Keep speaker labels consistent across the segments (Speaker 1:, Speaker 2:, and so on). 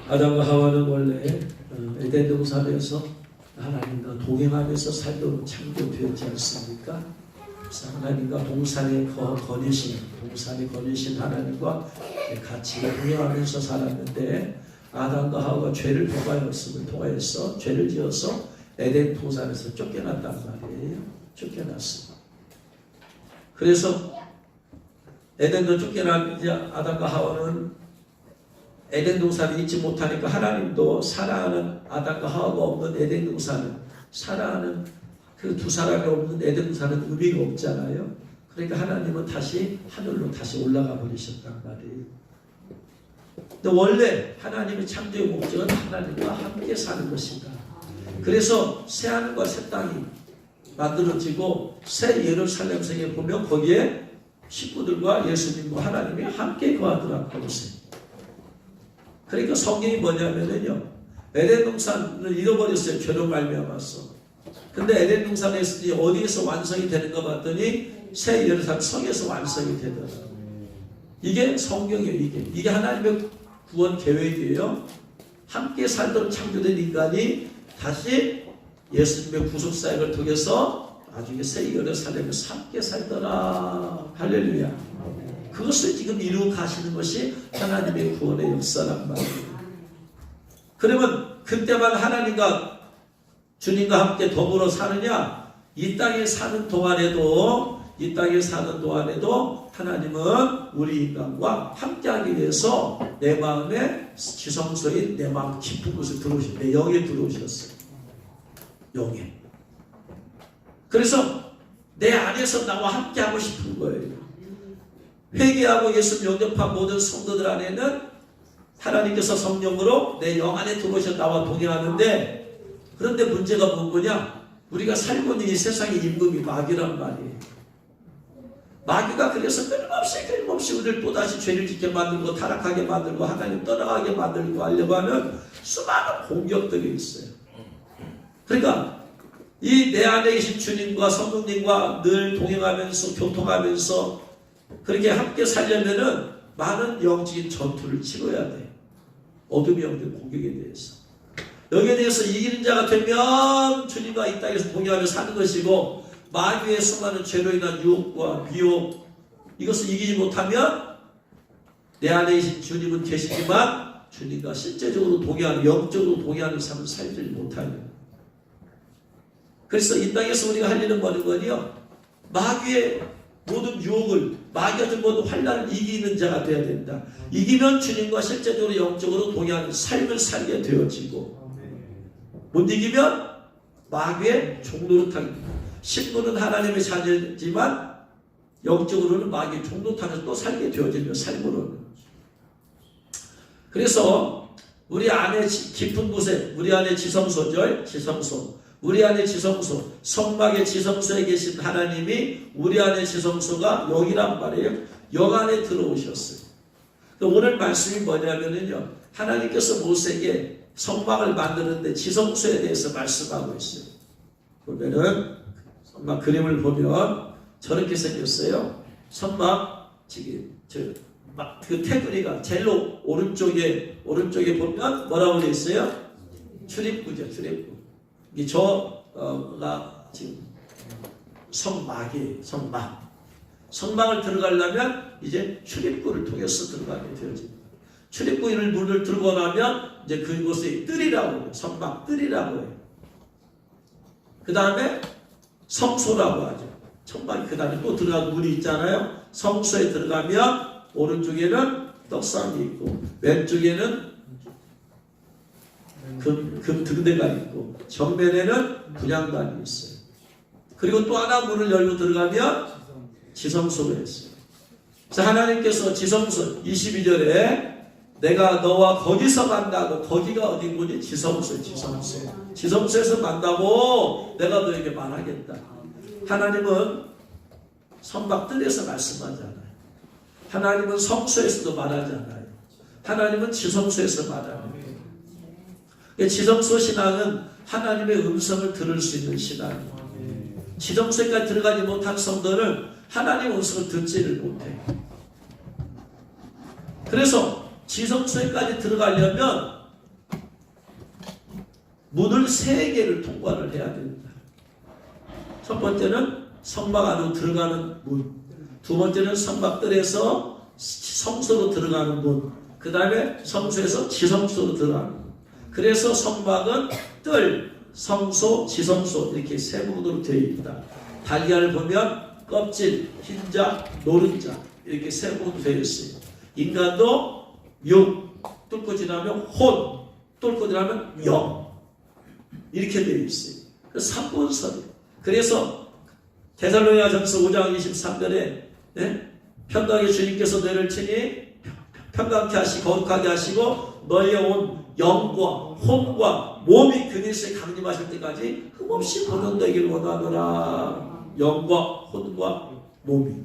Speaker 1: 아담과 하와는 원래 에덴 동산에서 하나님과 동행하면서 살도록 창조되었지 않습니까? 하나님과 동산에 거니신 하나님과 같이 동행하면서 살았는데, 아담과 하와가 죄를 통하여서 죄를 지어서 에덴 동산에서 쫓겨났단 말이에요. 쫓겨났어. 그래서 에덴도 쫓겨난 이제 아담과 하와는 에덴 동산에 있지 못하니까, 하나님도 사랑하는 아담과 하와가 없는 에덴 동산은, 사랑하는 그 두 사람이 없는 에덴 동산은 의미가 없잖아요. 그러니까 하나님은 다시 하늘로 다시 올라가 버리셨단 말이에요. 근데 원래 하나님의 창조의 목적은 하나님과 함께 사는 것이다. 그래서 새 하늘과 새 땅이 만들어지고 새 예루살렘 성에 보면 거기에 식구들과 예수님과 하나님이 함께 거하더라고요. 그러니까 성경이 뭐냐면요, 에덴 동산을 잃어버렸어요. 죄로 말미암아서. 근데 에덴 동산에서 어디에서 완성이 되는가 봤더니 새 예루살렘 성에서 완성이 되더라고요. 이게 성경이에요. 이게 하나님의 구원 계획이에요. 함께 살도록 창조된 인간이 다시 예수님의 구속 사역을 통해서 나중에 새 예루살렘에서 함께 살더라. 할렐루야. 그것을 지금 이루어 가시는 것이 하나님의 구원의 역사란 말이에요. 그러면 그때만 하나님과 주님과 함께 더불어 사느냐? 이 땅에 사는 동안에도 하나님은 우리 인간과 함께하기 위해서 내 마음의 지성소인 내 마음 깊은 곳에 들어오셨어요. 내 영에 들어오셨어요. 영에. 그래서 내 안에서 나와 함께하고 싶은 거예요. 회개하고 예수 영접한 모든 성도들 안에는 하나님께서 성령으로 내 영 안에 들어오셔 나와 동행하는데, 그런데 문제가 뭐냐? 우리가 살고 있는 이 세상의 임금이 마귀란 말이에요. 마귀가 그래서 끊임없이 우리를 또다시 죄를 짓게 만들고 타락하게 만들고 하나님 떠나가게 만들고 하려고 하는 수많은 공격들이 있어요. 그러니까 이 내 안에 계신 주님과 성령님과 늘 동행하면서 교통하면서 그렇게 함께 살려면은 많은 영적인 전투를 치러야 돼. 어둠의 영들 공격에 대해서. 여기에 대해서 이기는 자가 되면 주님과 이 땅에서 동행하며 사는 것이고, 마귀의 수많은 죄로 인한 유혹과 미혹, 이것을 이기지 못하면 내 안에 계신 주님은 계시지만 주님과 실제적으로 동행하는, 영적으로 동행하는 삶을 살지 못하는. 그래서 이 땅에서 우리가 할 일은 뭐는요? 마귀의 모든 유혹을, 마귀가 준 모든 환난을 이기는 자가 되어야 된다. 이기면 주님과 실제적으로 영적으로 동행하는 삶을 살게 되어지고, 못 이기면 마귀의 종노릇하기. 신부는 하나님의 자녀지만 영적으로는 마귀의 종노릇하면서 또 살게 되어지며, 삶으로는. 그래서 우리 안에 깊은 곳에, 우리 안에 지성소, 우리 안에 지성소, 성막의 지성소에 계신 하나님이 우리 안에 지성소가 여기란 말이에요. 영 안에 들어오셨어요. 오늘 말씀이 뭐냐면요, 하나님께서 모세에게 성막을 만드는데 지성소에 대해서 말씀하고 있어요. 보면은 성막 그림을 보면 저렇게 생겼어요. 성막 지금 그 테두리가 제일 오른쪽에 보면 뭐라고 되어 있어요? 출입구죠, 출입구. 이 저가 지금 성막이에요. 성막을 들어가려면 이제 출입구를 통해서 들어가게 되어집니다. 출입구를 문을 들고 나면 이제 그곳에 뜰이라고 해요. 성막 뜰이라고 해요. 그 다음에 성소라고 하죠. 성막이 그 다음에 또 들어가는 문이 있잖아요. 성소에 들어가면 오른쪽에는 떡상이 있고 왼쪽에는 금 등대가 있고 정면에는 분향단이 있어요. 그리고 또 하나 문을 열고 들어가면 지성소가 있어요. 그래서 하나님께서 지성소 22절에 내가 너와 거기서 만나고, 거기가 어딘 곳이? 지성소에서 만나고 내가 너에게 말하겠다. 하나님은 성막 뜰에서 말씀하잖아요. 하나님은 성소에서도 말하잖아요. 하나님은 지성소에서 말하는 거예요. 지성소 신앙은 하나님의 음성을 들을 수 있는 신앙이에요. 지성소에까지 들어가지 못한 성도는 하나님의 음성을 듣지를 못해요. 그래서 지성소에까지 들어가려면 문을 3개를 통과를 해야 됩니다. 첫 번째는 성막 안으로 들어가는 문, 두 번째는 성막들에서 성소로 들어가는 문, 그 다음에 성소에서 지성소로 들어가는 문. 그래서 성막은 뜰, 성소, 지성소 이렇게 3부분으로 되어 있다. 달걀을 보면 껍질, 흰자, 노른자 이렇게 3부분으로 되어 있어요. 인간도 육, 뚫고 지나면 혼, 뚫고 지나면 영 이렇게 되어 있어요. 그 3분설이에요. 그래서 데살로니가전서 5장 23절에 평강의 주님께서 너희를 친히 평강케 하시고 거룩하게 하시고 너희의 온 영과 혼과 몸이 그리스도에 강림하실 때까지 흠없이 보는 너희를 원하노라. 영과 혼과 몸이.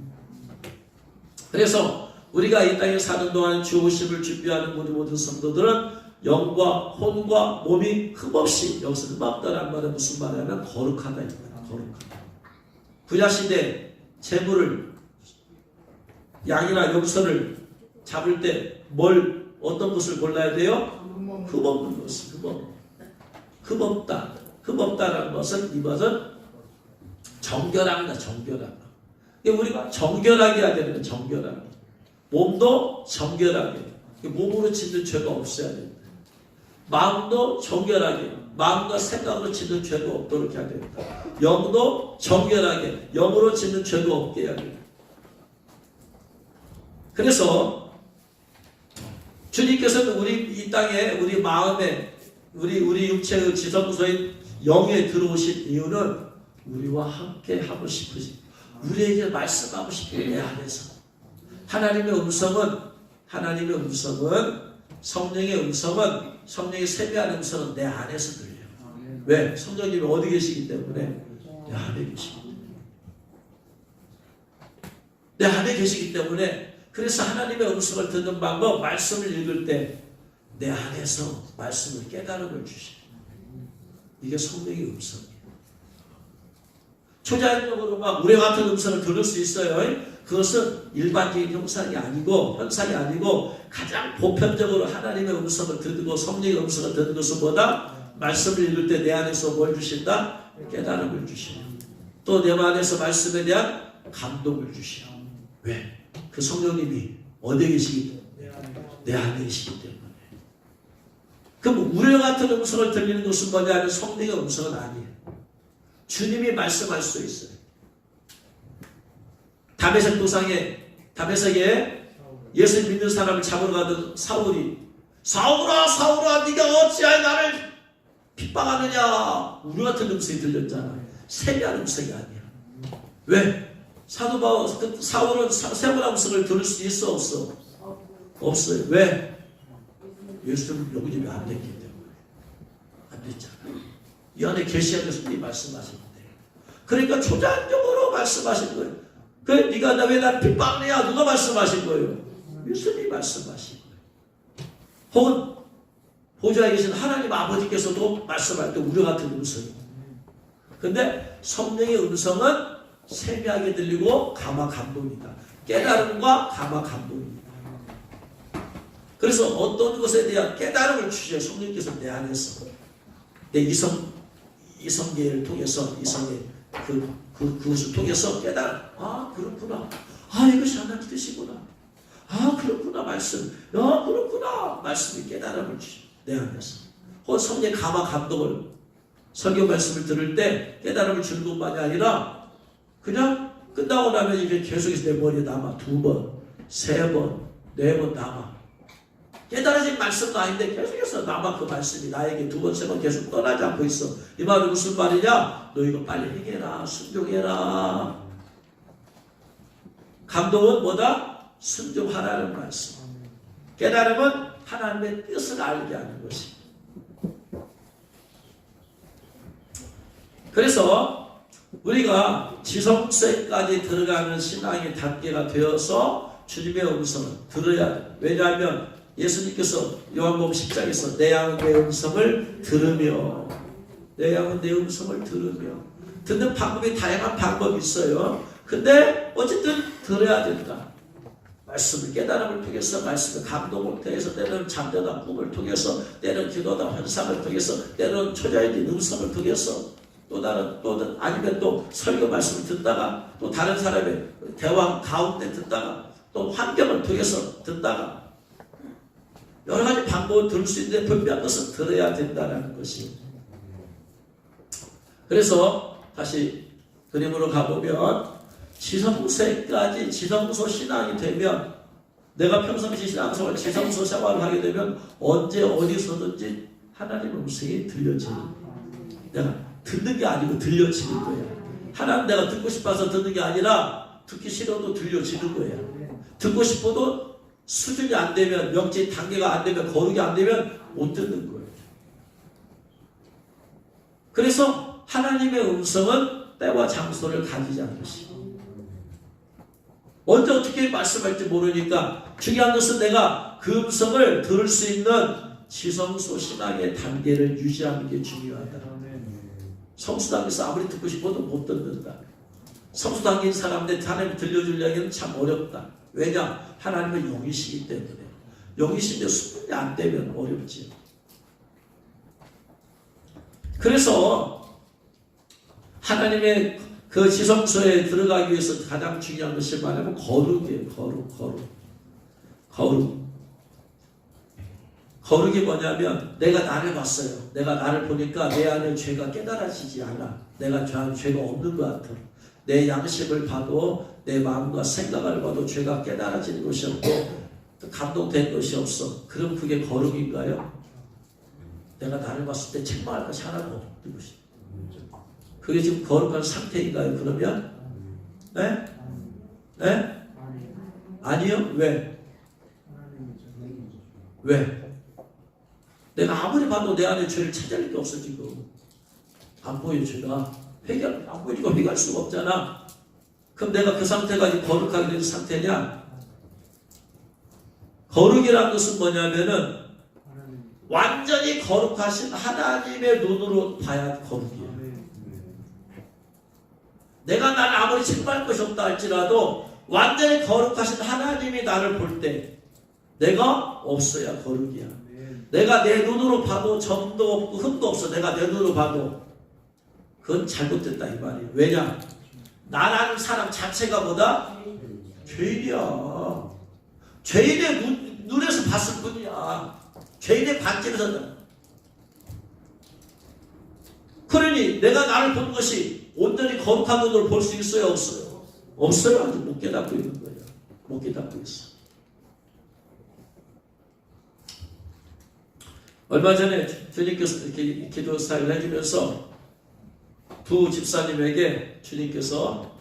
Speaker 1: 그래서 우리가 이 땅에 사는 동안 주 오심을 준비하는 우리 모든 성도들은 영과 혼과 몸이 흠없이, 여기서 흠없다라는 말은 무슨 말이냐면 거룩하다 이 말이야. 거룩하다. 구약시대 제물을 양이나 염소를 잡을 때 어떤 것을 골라야 돼요? 흠없는 것을. 흠없다. 흠없다라는 것은 이것은 정결합니다. 정결함. 우리가 정결하게 해야 되는 정결함. 몸도 정결하게. 몸으로 짓는 죄가 없어야 됩니다. 마음도 정결하게. 마음과 생각으로 짓는 죄가 없도록 해야 됩니다. 영도 정결하게. 영으로 짓는 죄가 없게 해야 됩니다. 그래서 주님께서는 우리 이 땅에 우리 마음에 우리 육체의 지성소인 영에 들어오신 이유는 우리와 함께 하고 싶으시, 우리에게 말씀하고 싶은 내 안에서 하나님의 음성은 성령의 음성은 성령의 세미한 음성은 내 안에서 들려요. 왜? 성령님이 어디 계시기 때문에 내 안에 계시기 때문에 내 안에 계시기 때문에 그래서 하나님의 음성을 듣는 방법, 말씀을 읽을 때 내 안에서 말씀을 깨달음을 주시고 이게 성령의 음성이에요. 초자연적으로 막 우레 같은 음성을 들을 수 있어요. 그것은 일반적인 현상이 아니고 가장 보편적으로 하나님의 음성을 듣고 성령의 음성을 듣는 것은 뭐다? 말씀을 읽을 때 내 안에서 뭘 주신다? 깨달음을 주시고 또 내 안에서 말씀에 대한 감동을 주시고. 왜? 그 성령님이 어디에 계시기 때문에? 내 안에 계시기 때문에. 그럼 우레 같은 음성을 들리는 것은 뭐냐면 성령의 음성은 아니에요. 주님이 말씀할 수 있어요. 다메섹에 예수 믿는 사람을 잡으러 가던 사울이 사울아 네가 어찌하여 나를 핍박하느냐. 우리 같은 음성이 들렸잖아. 세미한 음성이 아니야. 왜? 사도 바울 사울은 세미한 음성을 들을 수 있어 없어? 없어요. 왜? 예수님 영접이 안 됐기 때문에. 안 됐잖아. 이 안에 계시하면서 네 말씀하시는데. 그러니까 초자연적으로 말씀하신 거예요. 그래 네가 왜 날 핍박하느냐. 누가 말씀하신 거예요? 예수님이 말씀하신 거예요. 혹은 보좌에 계신 하나님 아버지께서도 말씀할 때 우리 같은 음성이. 근데 성령의 음성은 세미하게 들리고 감화 감동이다. 깨달음과 감화 감동입니다. 그래서 어떤 것에 대한 깨달음을 주셔야 성령께서 내 안에서 내 이성계를 통해서 이성의 그것을 통해서 깨달음. 아 그렇구나. 아 이것이 하나님 뜻이구나. 아 그렇구나 말씀. 아 그렇구나 말씀이 깨달음을 주셔 내 안에서. 혹은 성령의 감화 감동을 설교 말씀을 들을 때 깨달음을 주는 것만이 아니라 그냥 끝나고 나면 이게 계속해서 내 머리에 남아. 2번, 3번, 4번 남아. 깨달아진 말씀도 아닌데 계속해서 남아. 그 말씀이 나에게 2번, 3번 계속 떠나지 않고 있어. 이 말은 무슨 말이냐? 너 이거 빨리 행해라. 순종해라. 감동은 뭐다? 순종하라는 말씀. 깨달음은 하나님의 뜻을 알게 하는 것이. 그래서 우리가 지성소에까지 들어가는 신앙의 단계가 되어서 주님의 음성을 들어야 돼. 왜냐하면 예수님께서 요한복음 10장에서 내 양은 내 음성을 들으며 내 양은 내 음성을 들으며 듣는 방법이 다양한 방법이 있어요. 근데 어쨌든 들어야 된다. 말씀을 깨달음을 통해서 말씀을 감동을 통해서 때로는 잠자다 꿈을 통해서 때로는 기도다 환상을 통해서 때로는 초자연인 음성을 통해서 또 아니면 또 설교 말씀을 듣다가 또 다른 사람의 대화 가운데 듣다가 또 환경을 통해서 듣다가 여러 가지 방법을 들을 수 있는데 분명한 것은 들어야 된다는 것이. 그래서 다시 그림으로 가보면 지성소까지 지성소 신앙이 되면 내가 평상시 신앙생활 지성소 생활을 하게 되면 언제 어디서든지 하나님의 음성이 들려지는, 내가 듣는 게 아니고 들려지는 거야. 하나님 내가 듣고 싶어서 듣는 게 아니라 듣기 싫어도 들려지는 거야. 듣고 싶어도 수준이 안 되면, 명제 단계가 안 되면, 거룩이 안 되면 못 듣는 거예요. 그래서 하나님의 음성은 때와 장소를 가지지 않으시. 언제 어떻게 말씀할지 모르니까 중요한 것은 내가 그 음성을 들을 수 있는 지성소 신앙의 단계를 유지하는 게 중요하다. 성수 단계에서 아무리 듣고 싶어도 못 듣는다. 성수 단계인 사람들 하나님 들려주려기는 참 어렵다. 왜냐? 하나님은 영이시기 때문에. 영이신데 수준이 안 되면 어렵지. 그래서 하나님의 그 지성소에 들어가기 위해서 가장 중요한 것이 뭐냐면 거룩이에요. 거룩이 뭐냐면 내가 나를 봤어요. 내가 나를 보니까 내 안에 죄가 깨달아지지 않아. 내가 죄가 없는 것 같아. 내 양심을 봐도 내 마음과 생각을 봐도 죄가 깨달아지는 것이 없고 감동된 것이 없어. 그럼 그게 거룩인가요? 내가 나를 봤을 때 책망할 것이 하나도 없는 것이. 그게 지금 거룩한 상태인가요? 그러면? 네? 네? 아니요? 왜? 왜? 내가 아무리 봐도 내 안에 죄를 찾을 게 없어 지금. 안 보여 죄가. 안 보이니까 회개할 수가 없잖아. 그럼 내가 그 상태가 거룩하게 된 상태냐? 거룩이라는 것은 뭐냐면은 완전히 거룩하신 하나님의 눈으로 봐야 거룩이에요. 내가 나를 아무리 책망할 것이 없다 할지라도 완전히 거룩하신 하나님이 나를 볼 때 내가 없어야 거룩이야. 내가 내 눈으로 봐도 점도 없고 흠도 없어. 내가 내 눈으로 봐도 그건 잘못됐다 이 말이에요. 왜냐? 나라는 사람 자체가 뭐다? 죄인이야. 죄인의 눈에서 봤을 뿐이야. 죄인의 관점에서. 그러니 내가 나를 본 것이 온전히 거룩한 눈으로 볼 수 있어요? 없어요? 없어요. 아직 못 깨닫고 있는 거예요. 못 깨닫고 있어. 얼마 전에 주님께서 이렇게 기도 사역을 해주면서 두 집사님에게 주님께서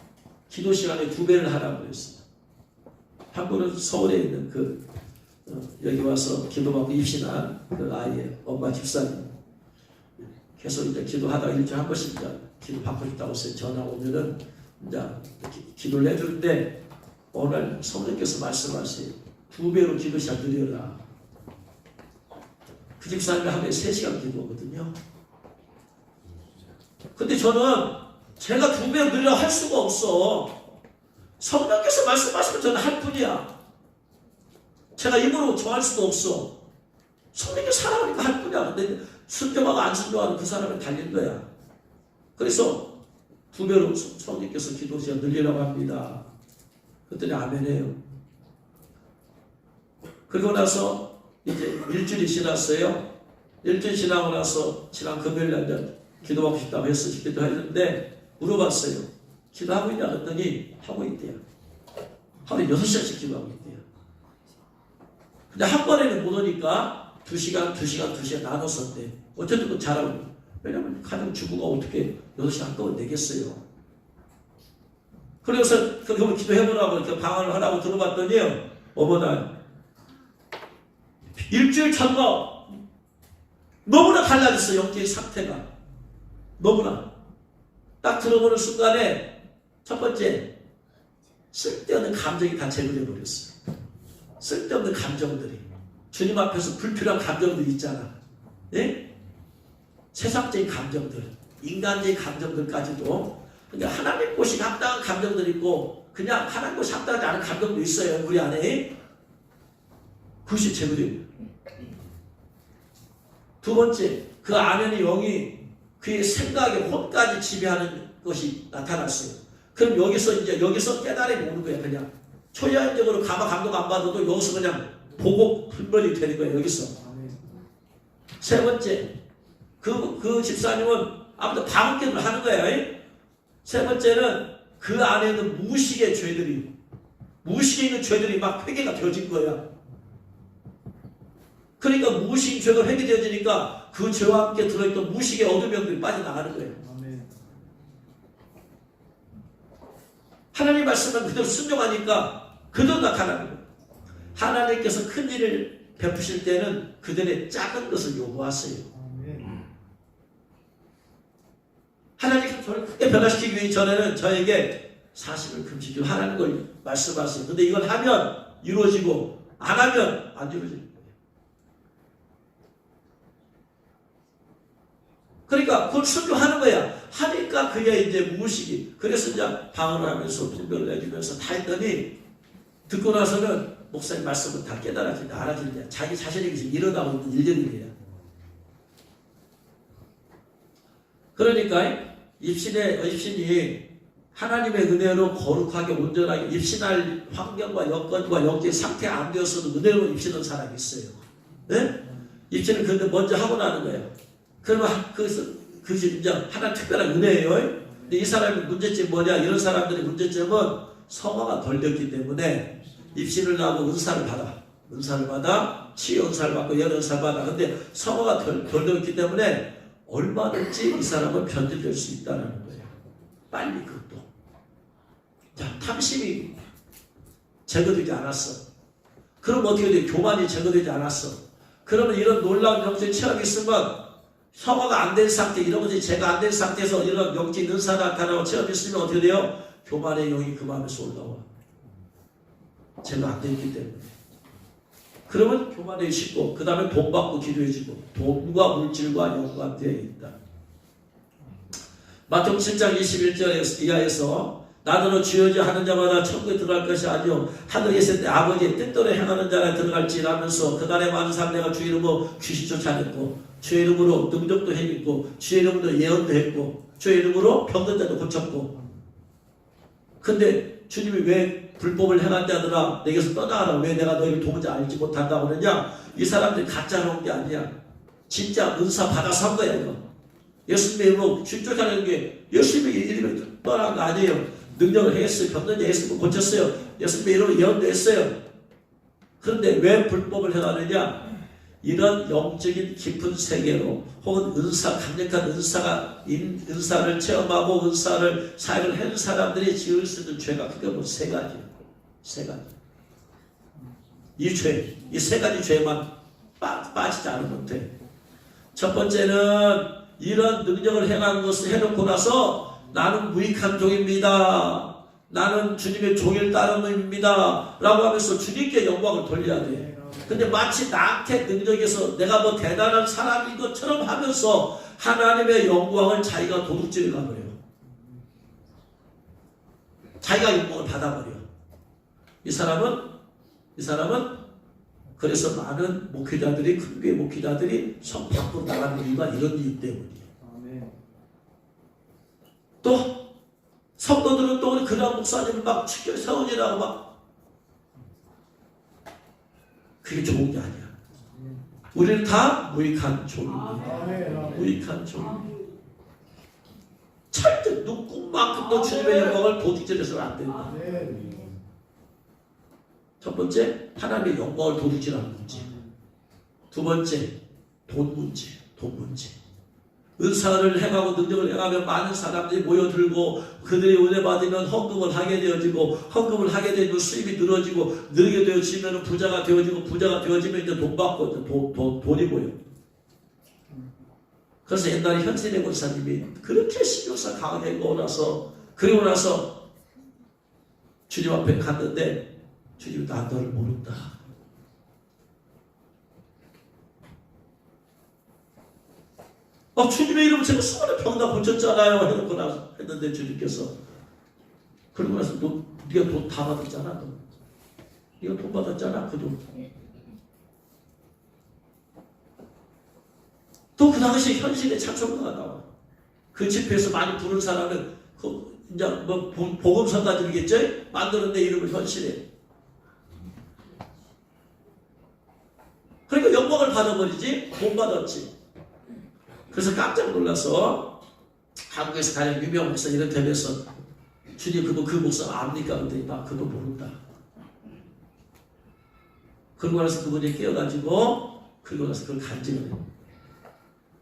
Speaker 1: 기도 시간에 2배를 하라고 했어요. 한 분은 서울에 있는 여기 와서 기도받고 입신한 그 아이의 엄마 집사님. 계속 이제 기도하다가 일주일에 한 번씩 기도 받고 싶다고 해서 전화 오면은 이제 기도를 해주는데 오늘 성령께서 말씀하세요. 2배로 기도 시간 드려라. 그 집사님이 하루에 3시간 기도하거든요. 근데 저는 제가 2배로 늘려 할 수가 없어. 성령께서 말씀하시면 저는 할 뿐이야. 제가 입으로 정할 수도 없어. 성령께서 살아오니까 할 뿐이야. 근데 순종하고 안 순종하는 그 사람을 달린 거야. 그래서 2배로 성령께서 기도 시간 늘리라고 합니다. 그랬더니 아멘해요. 그리고 나서 이제 일주일이 지났어요. 일주일 지나고 나서 지난 금요일날 기도하고 싶다고 해서 기도했는데 물어봤어요. 기도하고 있냐 그랬더니 하고 있대요. 하루에 6시간씩 기도하고 있대요. 근데 한 번에는 못 오니까 2시간 나눠서 한대. 어쨌든 잘하고. 왜냐면 가정 주부가 어떻게 6시간 한꺼번에 내겠어요. 그래서 그걸 기도해보라고 이렇게 방언을 하라고 들어봤더니요. 어머나 일주일 전과 너무나 달라졌어. 영적인 상태가. 너무나. 딱 들어보는 순간에 첫 번째 쓸데없는 감정이 다 제거되어버렸어요. 쓸데없는 감정들이. 주님 앞에서 불필요한 감정들이 있잖아. 예? 세상적인 감정들, 인간적인 감정들까지도 그러니까 하나님 보시기 합당한 감정들이 있고 그냥 하나님과 상당하지 않은 감정도 있어요. 우리 안에. 그것이 제거돼요. 두 번째, 그 안에는 영이 그의 생각에 혼까지 지배하는 것이 나타났어요. 그럼 여기서 깨달음이 오는 거예요. 그냥 초자연적으로 가마 감독 안 받아도 여기서 그냥 보고 분별이 되는 거예요. 여기서. 세 번째, 그 집사님은 아무튼 방언기도를 하는 거예요. 세 번째는 그 안에 있는 무의식의 죄들이, 무의식에 있는 죄들이 막 회개가 되어진 거야. 그러니까 무의식 죄가 회개되어지니까 그 죄와 함께 들어있던 무의식의 어둠 영들이 빠져나가는 거예요. 하나님 말씀은 그대로 순종하니까 그대로 나타나는 거예요. 하나님께서 큰 일을 베푸실 때는 그들의 작은 것을 요구하세요. 하나님께서 저를 크게 변화시키기 위해 전에는 저에게 40을 금식기로 하라는 걸 말씀하세요. 근데 이걸 하면 이루어지고 안 하면 안 이루어지는 거예요. 그러니까 그걸 순종하는 거야. 하니까 그게 이제 무의식이. 그래서 이제 방언을 하면서 분별을 내주면서 다 했더니 듣고 나서는 목사님 말씀은 다 깨달아진다, 알아진다. 자기 자신에게 일어나고 있는 일들이에요. 그러니까 입신이 하나님의 은혜로 거룩하게 온전하게 입신할 환경과 여건과 영적 상태가 안 되었어도 은혜로 입신한 사람이 있어요. 네? 입신은 근데 먼저 하고 나는 거예요. 그러면 그것이 이제 하나 특별한 은혜예요. 근데 이 사람의 문제점이 뭐냐? 이런 사람들의 문제점은 성화가 덜 됐기 때문에 입신을 하고 은사를 받아 치유 은사를 받고 열 은사를 받아. 근데 성화가 덜 됐기 때문에 얼마든지 이 사람은 변질될 수 있다는 거예요. 빨리 그것도. 자, 탐심이 제거되지 않았어. 그럼 어떻게 돼? 교만이 제거되지 않았어. 그러면 이런 놀라운 영적인 체험이 있으면 성화가 안 된 상태, 이런 것이 제가 안 된 상태에서 이런 영적인 은사 나타나고 체험이 있으면 어떻게 돼요? 교만의 영이 그 마음에서 올라와. 제가 안 되기 때문에. 그러면 교만에 싣고 그 다음에 돈 받고 기도해주고 돈과 물질과 연관되어 있다. 마태복음 7장 21절 이하에서 나더러 주여주 하는 자마다 천국에 들어갈 것이 아니요 하늘에 있을 때 아버지의 뜻대로 행하는 자라 들어갈지라면서 그날의 많은 사람 내가 주의 이름으로 귀신 쫓아냈고 주의 이름으로 능력도 행했고 주의 이름으로 예언도 했고 주의 이름으로 병든 자도 고쳤고. 근데 주님이 왜 불법을 행한 자들아 내게서 떠나가라, 왜 내가 너희를 도무지 알지 못한다고 그러냐? 이 사람들이 가짜로 온 게 아니야. 진짜 은사 받아서 한 거야. 이거 예수님의 이름으로 주님 쫓아내는 게 예수님의 이름으로 떠난 거 아니에요. 능력을 했어요. 병든 자 했으면 고쳤어요. 예수님의 이름으로 예언도 했어요. 그런데 왜 불법을 행하느냐? 이런 영적인 깊은 세계로 혹은 강력한 은사를 체험하고 은사를 사역을 한 사람들이 지을 수 있는 죄가 크게 보면 세 가지. 이 세 가지 죄만 빠지지 않으면 돼. 첫 번째는 이런 능력을 행한 것을 해놓고 나서 나는 무익한 종입니다. 나는 주님의 종일 따름입니다. 라고 하면서 주님께 영광을 돌려야 돼. 근데 마치 나한테 능력에서 내가 뭐 대단한 사람인 것처럼 하면서 하나님의 영광을 자기가 도둑질해 가버려요. 자기가 영광을 받아버려. 이 사람은 그래서 많은 목회자들이, 큰교회 목회자들이 성 밖으로 나가는 이유가 이런 이유 때문이에요. 또 성도들은 또 그런 목사님을 막 치켜 세우지라고 막, 그게 좋은 게 아니야. 우리는 다 무익한 종입니다. 무익한 종. 절대 누구만큼도 주님의 영광을 도둑질해서는 안 된다. 첫 번째, 하나님의 영광을 도둑질하는 문제. 두 번째, 돈 문제. 은사를 행하고 능력을 행하면 많은 사람들이 모여들고 그들이 은혜 받으면 헌금을 하게 되어지고, 헌금을 하게 되면 수입이 늘어지고, 늘게 되어지면 부자가 되어지고, 부자가 되어지면 이제 돈 받고 돈이 보여. 그래서 옛날에 현신의 권사님이 그렇게 신경사 강하게 그리고 나서 주님 앞에 갔는데 주님이 나 너를 모른다. 주님의 이름을 제가 수많은 병 다 고쳤잖아요. 해놓고 나서 했는데 주님께서 그러고 나서 너 네가 돈 다 받았잖아. 너. 네가 돈 받았잖아. 그 돈. 또 그 당시 현실의 찬송가가 나와. 그 집회에서 많이 부른 사람은 그 이제 뭐 복음성가들이겠죠? 만드는 내 이름을 현실에. 그러니까 영광을 받아버리지 못 받았지. 그래서 깜짝 놀라서 한국에서 가장 유명한 목사 이런 데에서 주님 그 목사 압니까? 근데 나 그거 모른다. 그러고 나서 그분이 깨어가지고 그러고 나서 그걸 간증을 해요.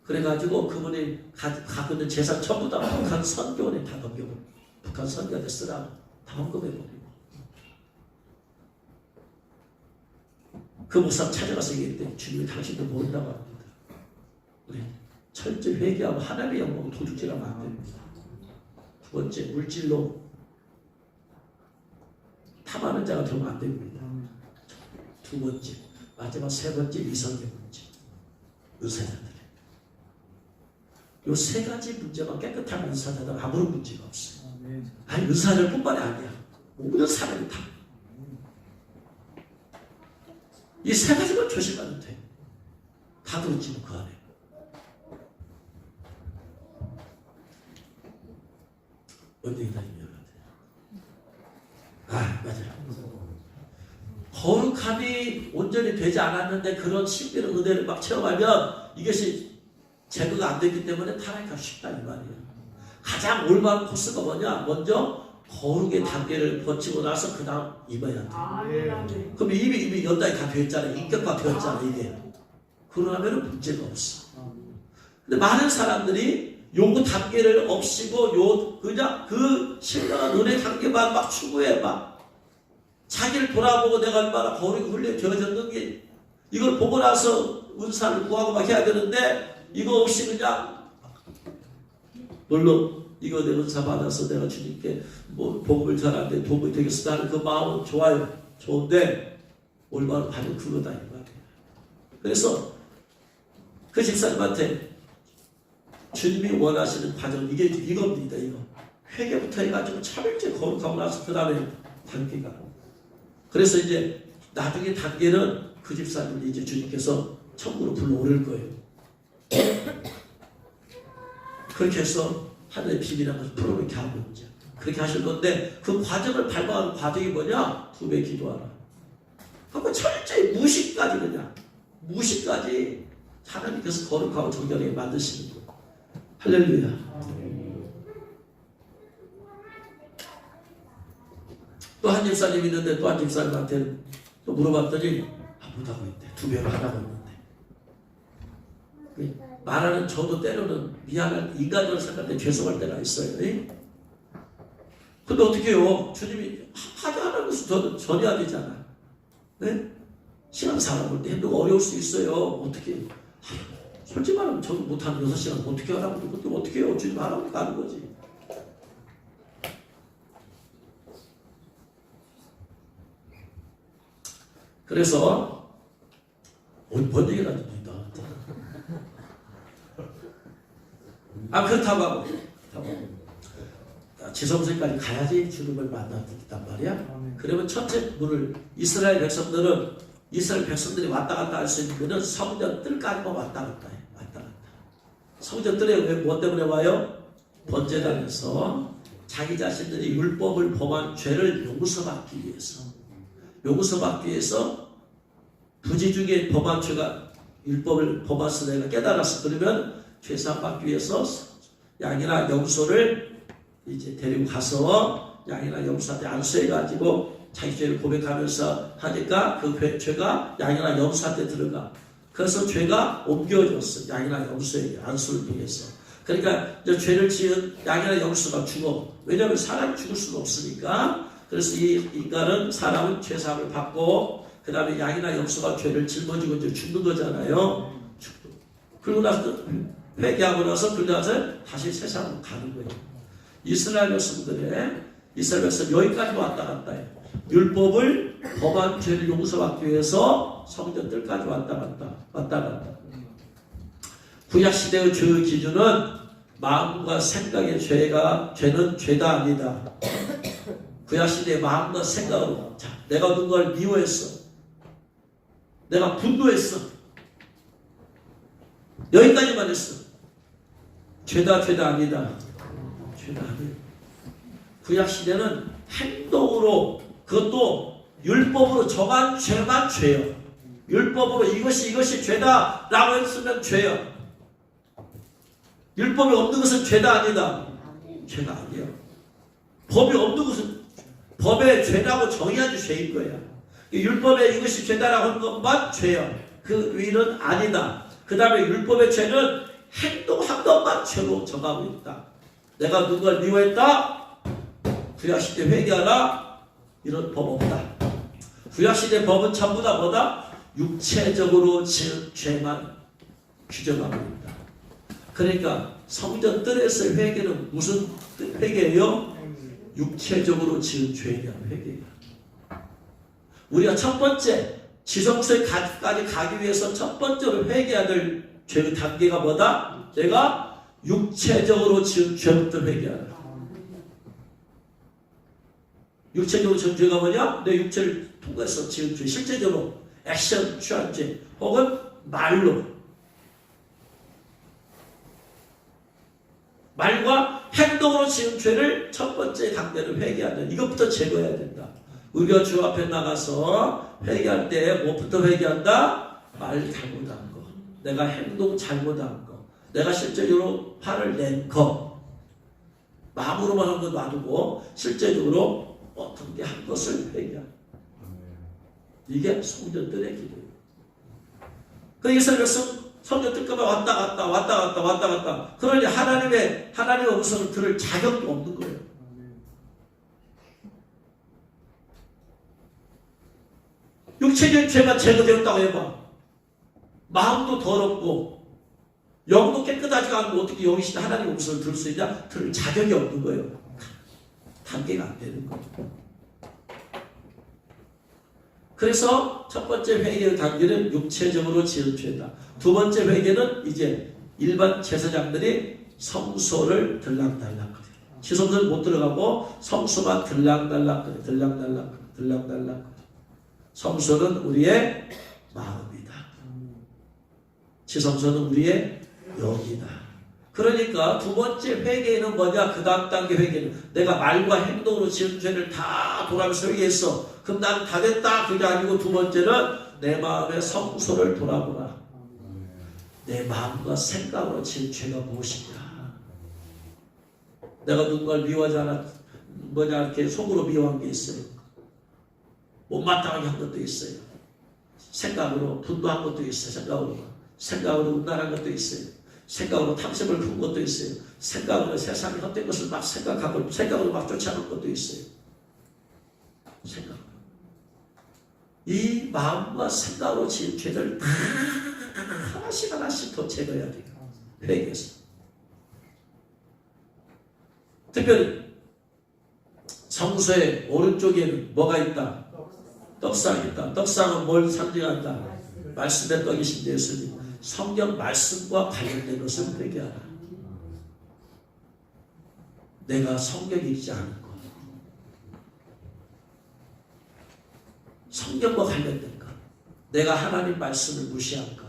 Speaker 1: 그래가지고 그분이 갖고 있는 재산 전부 다 북한 선교원에 다 넘겨버리고 북한 선교한테 쓰라고 다 헌금해버리고 그 목사 찾아가서 얘기했더니 주님이 당신도 모른다고 합니다. 우리 철저히 회개하고 하나님의 영광을 도둑질하면 안 됩니다. 두 번째, 물질로 탐하는 자가 되면 안 됩니다. 두 번째, 마지막 세 번째, 이성의 문제. 은사자들. 요 세 가지 문제만 깨끗한 은사자들 아무런 문제가 없어요. 아니, 은사자들 뿐만이 아니야. 모든 사람이 다. 이 세 가지만 조심하면 돼. 다 들었지만 그 안에. 언제 기다리면 맞아요. 거룩함이 온전히 되지 않았는데 그런 신비로운 은혜를 막 체험하면 이것이 제거가 안 되기 때문에 타락하기가 쉽다 이 말이에요. 가장 올바른 코스가 뭐냐? 먼저 거룩의 단계를 거치고 나서 그 다음 입어야 돼. 그럼 이미 연단이 다 되었잖아요. 인격화 되었잖아요. 이게. 그러면 문제가 없어. 근데 많은 사람들이 요구 단계를 없이고 그냥 그 신령한 은혜 단계만 막 추구해 막 자기를 돌아보고 내가 얼마나 거룩이 훈련되어졌는지 이걸 보고 나서 은사를 구하고 막 해야 되는데 이거 없이 그냥 물론 이거 내 은사 받아서 내가 주님께 뭐 복음을 전하는데 도움이 되겠어 하는 그 마음은 좋아요. 좋은데 올바른 바로 그거다 이 말이에요. 그래서 그 집사님한테 주님이 원하시는 과정은 이겁니다. 이거 회개부터 해가지고 차별적 거룩하고 나서 그 다음에 단계가. 그래서 이제 나중에 단계는 그 집사님이 이제 주님께서 천국으로 불러오를 거예요. 그렇게 해서 하늘의 비밀이라는 것을 풀어놓게 하고 이제 그렇게 하실 건데 그 과정을 밟아가는 과정이 뭐냐? 2배 기도하라. 그러니까 철저히 무식까지 그냥 무식까지 하나님께서 거룩하고 정결하게 만드시는 거예요. 할렐루야. 또 한 집사님 있는데 또 한 집사님한테 또 물어봤더니 못하고 있대. 2배로 하라고 했는데 말하는 저도 때로는 미안한 인간으로 생각할 때 죄송할 때가 있어요. 근데 어떻게 해요? 주님이 하지 않은 것을 전해야 되잖아. 네? 신앙생활 볼 때 힘들고 어려울 수 있어요. 어떻게 솔직히 말하면 저도 못하는 6시간 어떻게 하라고 그것도 어떻게 해요? 주님 하라고 가는 거지. 그래서 뭔 얘기를 하지 그렇다고 하고 지성소까지 가야지 주님을 만났단 말이야. 그러면 첫째 문을 이스라엘 백성들이 왔다 갔다 할 수 있는 문은 성전 뜰까지만 왔다 갔다 해. 왔다 갔다. 성전 뜰에 왜 뭐 때문에 와요? 번제단에서 자기 자신들이 율법을 범한 죄를 용서받기 위해서 부지 중에 범한 죄가 율법을 범해서 내가 깨달았어. 그러면 죄사함 받기 위해서 양이나 염소를 이제 데리고 가서 양이나 염소한테 안수해가지고 자기 죄를 고백하면서 하니까 그 죄가 양이나 염소한테 들어가. 그래서 죄가 옮겨졌어. 양이나 염소에게 안수를 통해서. 그러니까 이제 죄를 지은 양이나 염소가 죽어. 왜냐하면 사람이 죽을 수는 없으니까. 그래서 이 인간은 사람은 죄사함을 받고 그 다음에 양이나 염소가 죄를 짊어지고 이제 죽는 거잖아요. 그리고 나서 회개하고 나서 그 다음에 다시 세상으로 가는 거예요. 이스라엘 백성들은 여기까지 왔다 갔다 해요. 율법을 범한 죄를 용서받기 위해서 성전 뜰까지 왔다 갔다. 구약시대의 죄의 기준은 마음과 생각의 죄는 죄다 아니다. 구약시대의 마음과 생각으로. 자, 내가 누군가를 미워했어. 내가 분노했어. 여기까지만 했어. 죄다 아니다. 죄다 아니다. 구약시대는 행동으로, 그것도 율법으로 정한 죄만 죄요. 율법으로 이것이 죄다라고 했으면 죄요. 율법이 없는 것은 죄다 아니다. 죄가 아니에요. 법이 없는 것은 법의 죄라고 정의한 죄인 거야. 율법에 이것이 죄다라고 한 것만 죄요. 그 위는 아니다. 그 다음에 율법의 죄는 행동한 것만 죄로 정하고 있다. 내가 누군가를 미워했다? 구약시대 회개하라? 이런 법 없다. 구약시대 법은 전부 다 뭐다? 육체적으로 지은 죄만 규정하고 있다. 그러니까 성전 뜰에서의 회개는 무슨 회개예요? 육체적으로 지은 죄에 대한 회개예요. 우리가 첫 번째 지성소에까지 가기 위해서 첫 번째로 회개해야 될 죄의 단계가 뭐다? 내가 육체적으로 지은 죄부터 회개하라. 육체적으로 지은 죄가 뭐냐? 내 육체를 통해서 지은 죄, 실제적으로 액션 취한 죄, 혹은 말과 행동으로 지은 죄를 첫 번째 단계로 회개하는, 이것부터 제거해야 된다. 우리가 주 앞에 나가서 회개할 때 무엇부터 회개한다? 말 잘못한 거, 내가 행동 잘못한 거, 내가 실제적으로 화를 낸 거, 마음으로만 한 거 놔두고 실제적으로 어떤 게 한 것을 회개한다. 이게 성전 뜰의 기도예요. 그래서 성전 뜰까봐 왔다 갔다. 그러니 하나님의 음성을 들을 자격도 없는 거예요. 육체적인 죄가 제거되었다고 해봐. 마음도 더럽고 영도 깨끗하지가 않고 어떻게 여기신 하나님의 음성을 들을 수 있냐? 들을 자격이 없는 거예요. 단계가 안 되는 거예요. 그래서 첫 번째 회개의 단계는 육체적으로 지은 죄다. 두 번째 회개는 이제 일반 제사장들이 성소를 들락달락 거려요. 지성소를 못 들어가고 성소만 들락달락 거려요. 들락달락. 성소는 우리의 마음이다. 지성소는 우리의 영이다. 그러니까 두 번째 회개는 뭐냐? 그 다음 단계 회개는 내가 말과 행동으로 지은 죄를 다 돌아가면서 회개했어. 그럼 난 다 됐다. 그게 아니고 두 번째는 내 마음의 성소를 돌아보라. 내 마음과 생각으로 지은 죄가 무엇이냐? 내가 누군가를 미워하지 않아 이렇게 속으로 미워한 게 있어요. 못마땅하게 한 것도 있어요. 생각으로 분노한 것도 있어요. 생각으로 음란한 것도 있어요. 생각으로 탐심을 푼 것도 있어요. 생각으로 세상의 헛된 것을 막 생각하고 생각으로 막 쫓아오는 것도 있어요. 생각. 이 마음과 생각으로 지은 죄를 다 하나씩 더 제거해야 돼요. 회개해서. 특별히 성소의 오른쪽에는 뭐가 있다? 떡상이 있다. 떡상은 뭘 상징한다? 말씀의 떡이신 예수님. 성경 말씀과 관련된 것을 회개하라. 내가 성경 읽지 않은 것, 성경과 관련된 것, 내가 하나님 말씀을 무시한 것,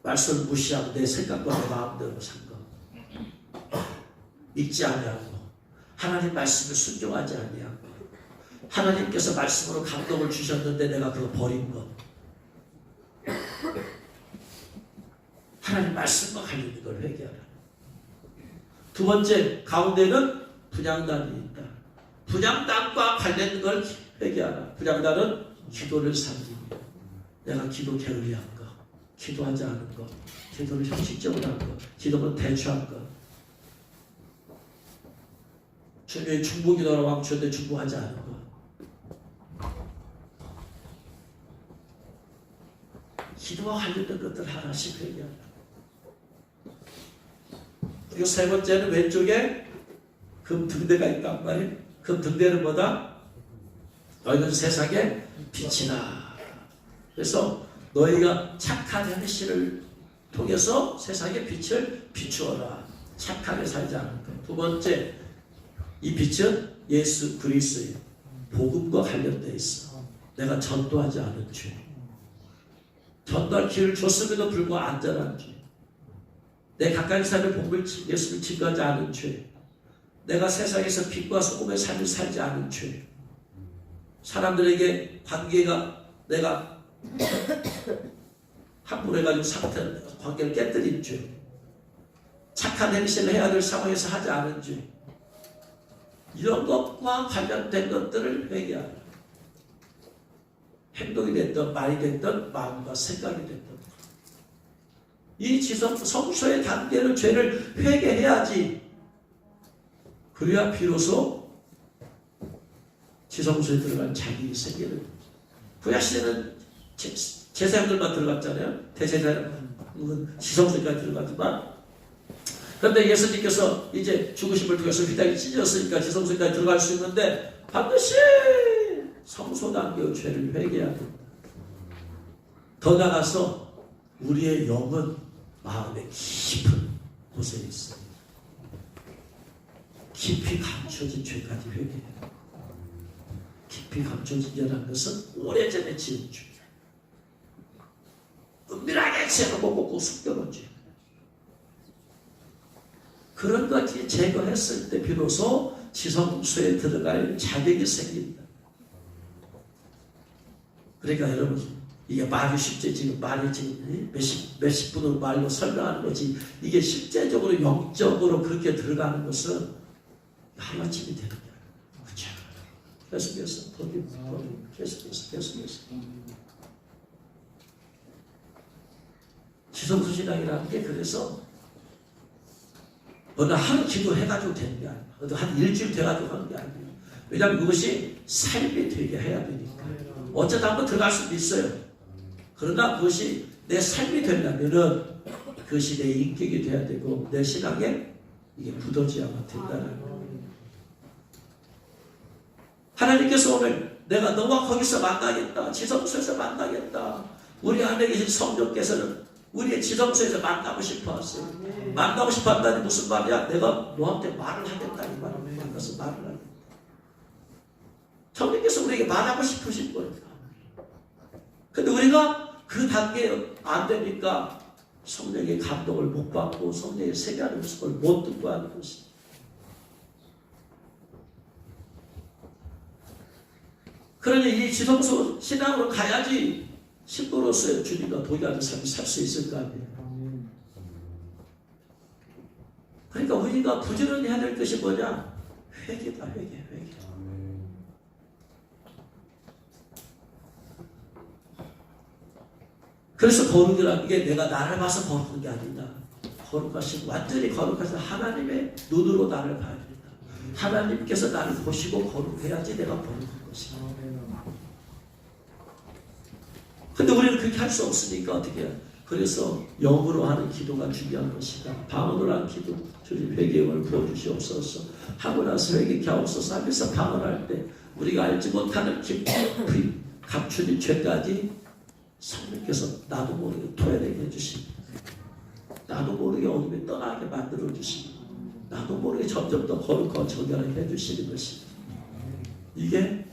Speaker 1: 말씀을 무시하고 내 생각과 내 마음대로 산 것, 읽지 아니하고 하나님 말씀을 순종하지 아니하고 하나님께서 말씀으로 감동을 주셨는데 내가 그거 버린 것, 하나님 말씀과 관련된 걸 회개하라. 두 번째 가운데는 분향단이 있다. 분향단과 관련된 걸 회개하라. 분향단은 기도를 상징합니다. 내가 기도 게을리한 것, 기도하지 않은 것, 기도를 형식적으로 한 것, 기도를 대충한 것, 주님의 중보기도라고 하면 주는데 중보하지 않은 것, 기도와 관련된 것들 하나씩 회개하라. 그리고 세 번째는 왼쪽에 금 등대가 있단 말이에요. 금 등대는 뭐다? 너희는 세상의 빛이다. 그래서 너희가 착한 행실을 통해서 세상의 빛을 비추어라. 착하게 살지 않을 것. 두 번째, 이 빛은 예수 그리스도의 복음과 관련되어 있어. 내가 전도하지 않은 죄, 전도할 기회를 줬음에도 불구하고 안전한 죄, 내 가까이 사는 복음을 예수를 증거하지 않은 죄, 내가 세상에서 빛과 소금의 삶을 살지 않은 죄, 사람들에게 관계가 내가 함부로해가지고 관계를 깨뜨린 죄, 착한 행실을 해야 될 상황에서 하지 않은 죄, 이런 것과 관련된 것들을 회개하라. 행동이 됐든 말이 됐든 마음과 생각이 됐든 이 성소의 단계를 죄를 회개해야지. 그래야 비로소 지성소에 들어간 자격이 생기는. 구약시대는 제사장들만 들어갔잖아요. 대제사장은 지성소까지 들어갔지만, 그런데 예수님께서 이제 죽으심을 통해서 휘장이 찢어졌으니까 지성소까지 들어갈 수 있는데 반드시 성소 단계의 죄를 회개해야 된다. 더 나아가서 우리의 영은 마음의 깊은 곳에 있어요. 깊이 감춰진 죄까지 회개해요. 깊이 감춰진 죄라는 것은 오래전에 지은 죄, 은밀하게 죄를 먹고 숨겨놓은 죄, 그런 것이 제거했을 때 비로소 지성소에 들어갈 자격이 생긴다. 그러니까 여러분, 이게 말이 쉽지, 지금 말이 지금 몇십 분으로 말로 설명하는 거지, 이게 실제적으로 영적으로 그렇게 들어가는 것은 하나쯤이 되는 거야. 그렇죠? 계속해서 계속해서 지성소 신앙이라는 게 그래서 어느 하루 기도해가지고 되는 게 아니야. 어느 한 일주일 돼가지고 하는 게 아니야. 왜냐하면 그것이 삶이 되게 해야 되니까. 어쩌다 한번 들어갈 수도 있어요. 그러나 그것이 내 삶이 되려면은 그것이 내 인격이 돼야 되고 내 신앙에 이게 굳어져야만 된다는 거예요. 하나님께서 오늘 내가 너와 거기서 만나겠다, 지성소에서 만나겠다, 우리 안에 계신 성령께서는 우리의 지성소에서 만나고 싶어 하세요. 만나고 싶어 한다니 무슨 말이야? 내가 너한테 말을 하겠다 이 말이야. 만나서 말을 하겠다. 성령께서 우리에게 말하고 싶으신 거니까. 근데 우리가 그 단계에 안 되니까 성령의 감동을 못 받고 성령의 세계하는 모습을 못 듣고 하는 것이. 그러니 이 지성소 신앙으로 가야지 신부로서의 주님과 동의하는 삶을 살 수 있을 거 아니에요. 그러니까 우리가 부지런히 해야 될 것이 뭐냐? 회개다, 회개. 그래서 거룩이라는 게 내가 나를 봐서 거룩한 게 아니다. 거룩하신, 완전히 거룩하신 하나님의 눈으로 나를 봐야 된다. 하나님께서 나를 보시고 거룩해야지 내가 거룩한 것이다. 근데 우리는 그렇게 할 수 없으니까 어떻게 해요? 그래서 영으로 하는 기도가 중요한 것이다. 방언으로 하는 기도, 주님 회개를 부어주시옵소서 하고 나서 회개케 하옵소서 하면서 방언할 때 우리가 알지 못하는 깊이 감추는 죄까지 성령께서 나도 모르게 토해내게 해주시고, 나도 모르게 어둠에 떠나게 만들어주시고, 나도 모르게 점점 더 거룩하고 정결하게 해주시는 것입니다. 이게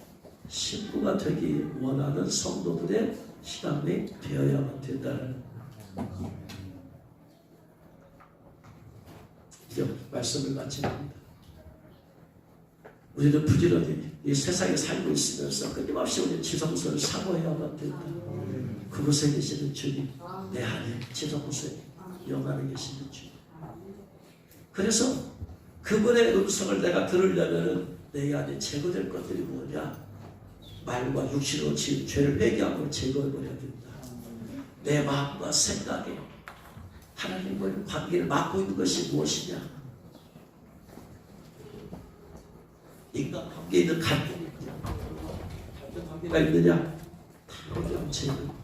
Speaker 1: 신부가 되기 원하는 성도들의 신앙이 되어야만 된다는, 이제 말씀을 마칩니다. 우리는 부지런히 이 세상에 살고 있으면서 끊임없이 우리 지성소를 사모해야만 된다. 그곳에 계시는 주님, 내 안에 지성소에 영 안에 계시는 주님. 그래서 그분의 음성을 내가 들으려면 내 안에 제거될 것들이 뭐냐? 말과 육신으로 지은 죄를 회개하고 제거해버려야 된다. 내 마음과 생각에 하나님과의 관계를 막고 있는 것이 무엇이냐? 인간관계에 있는 갈등이 있냐? 갈등관계가 있느냐? 다 제거.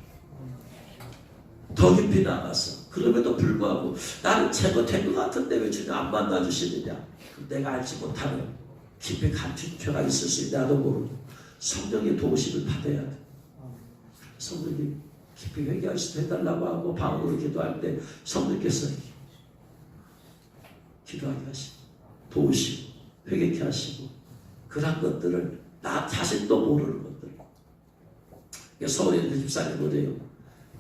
Speaker 1: 더 깊이 나가서 그럼에도 불구하고 나는 제거된 것 같은데 왜 주님 안 만나주시느냐? 내가 알지 못하는 깊이 감춘 죄가 있을 수 있다. 나도 모르고 성령의 도우심을 받아야 돼. 성령이 깊이 회개할 수 해달라고 하고 방언으로 기도할 때 성령께서 기도하게 하시고 도우시고 회개케 하시고 그런 것들을 나 자신도 모르는 것들. 서울에 있는 집사님 그래요.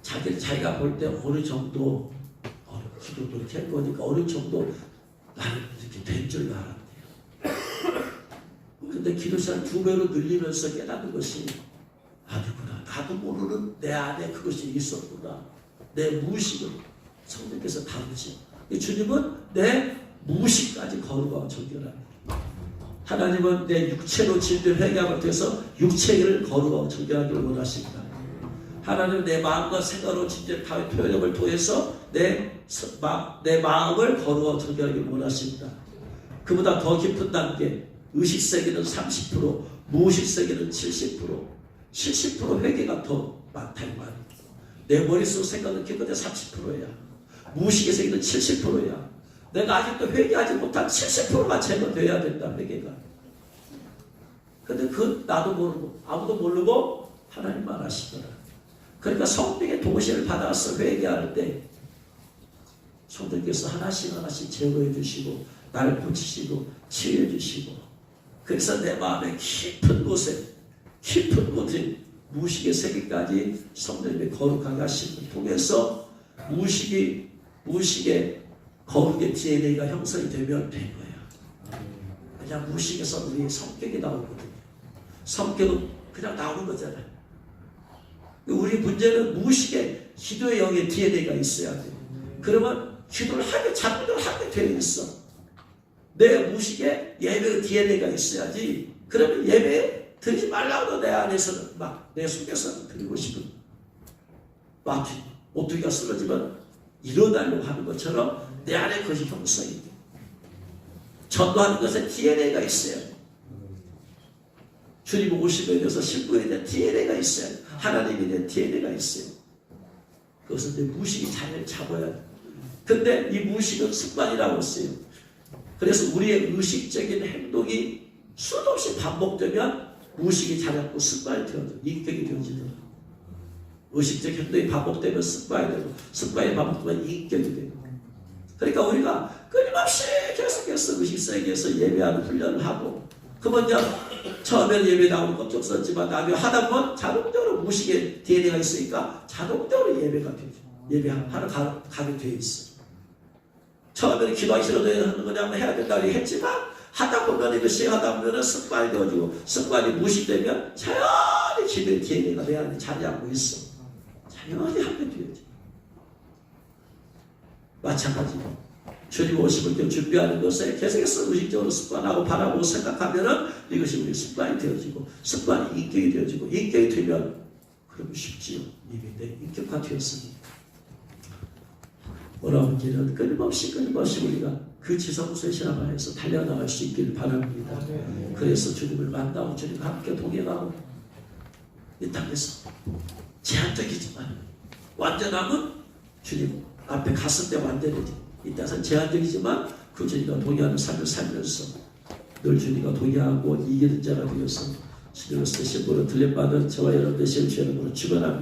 Speaker 1: 자기가 볼 때 어느 정도 기도도 이렇게 할 거니까 어느 정도 나는 이렇게 된 줄 알았대요. 근데 기도 시간 2배로 늘리면서 깨닫는 것이 아니구나. 나도 모르는 내 안에 그것이 있었구나. 내 무의식을 성령께서 다루지. 주님은 내 무의식까지 거룩하고 정결합니다. 하나님은 내 육체로 진리를 회개함을 통해서 육체를 거룩하고 정결하기를 원하십니다. 하나님은 내 마음과 생각으로 진리를 표현함을 통해서 내 마음을 거룩하고 정결하기를 원하십니다. 그보다 더 깊은 단계, 의식세계는 30%, 무의식세계는 70% 회개가 더 많다 이 말입니다. 내 머릿속 생각은 기껏해 30%야. 무의식의 세계는 70%야. 내가 아직도 회개하지 못한 70%만 제거돼야 된다, 회개가. 근데 나도 모르고 아무도 모르고 하나님만 아시더라. 그러니까 성령의 도시를 받아서 회개할 때 성령께서 하나씩 제거해 주시고 나를 고치시고 치유해 주시고, 그래서 내 마음의 깊은 곳에 무의식의 세계까지 성령님의 거룩하게 하심을 통해서 무의식의 거룩의 DNA가 형성이 되면 된 거야. 그냥 무의식에서 우리의 성격이 나오거든요. 성격은 그냥 나오는 거잖아요. 우리 문제는 무의식의 기도의 영의 DNA가 있어야 돼. 그러면 기도를 하게 자동으로 하게 되어 있어. 내 무의식에 예배의 DNA가 있어야지. 그러면 예배 드리지 말라고 내 안에서는 막 내 속에서는 드리고 싶은 막 오뚜기가 쓰러지면 일어나려고 하는 것처럼 내 안에 그것이 형성이 돼. 전도하는 것에 DNA가 있어야 돼. 주님 오심에 대해서 신부에 대한 DNA가 있어야 돼. 하나님에 대한 DNA가 있어요. 그것은 내 무의식이 자리를 잡아야 돼. 근데 이 무의식은 습관이라고 했어요. 그래서 우리의 의식적인 행동이 수도 없이 반복되면 무의식이 자리 잡고 습관이 되어져, 인격이 되어지더라고요. 의식적 행동이 반복되면 습관이 되고, 습관이 반복되면 인격이 되고. 그러니까 우리가 끊임없이 계속해서 의식세계에서 예배하는 훈련을 하고, 그러면 처음에는 예배 나오는 것 좀 썼지만 나중에 하다 보면 자동적으로 무의식의 DNA가 있으니까 자동적으로 예배가 되죠. 예배하러 가게 돼 있어. 처음에는 기도하기 싫어도 하는 거냐면 해야 된다고 했지만 하다 보면 이것이 하다 보면 습관이 되어지고, 습관이 무의식되면 자연히 기도의 DNA가 내 안에 자리하고 있어. 자연히 하게 되어져. 마찬가지로 주님 오심을 준비하는 것에 계속해서 의식적으로 습관하고 바라고 생각하면은 이것이 우리 습관이 되어지고, 습관이 인격이 되어지고, 인격이 되면 그러면 쉽지요. 이미 내 인격화 되었으니 어려운 길은 끊임없이 우리가 그 지성소의 신앙하에서 달려나갈 수 있기를 바랍니다. 그래서 주님을 만나고 주님과 함께 동행하고 이 땅에서 제한적이지만 완전함은 주님 앞에 갔을 때 완전해지. 이 땅에서 제한적이지만 그 주님과 동행하는 삶을 살면서 늘 주님과 동행하고 이기는 자가 되어서 주님으로서 신부로 들려받은 저와 여러분 되시는 주님으로 축원합니다.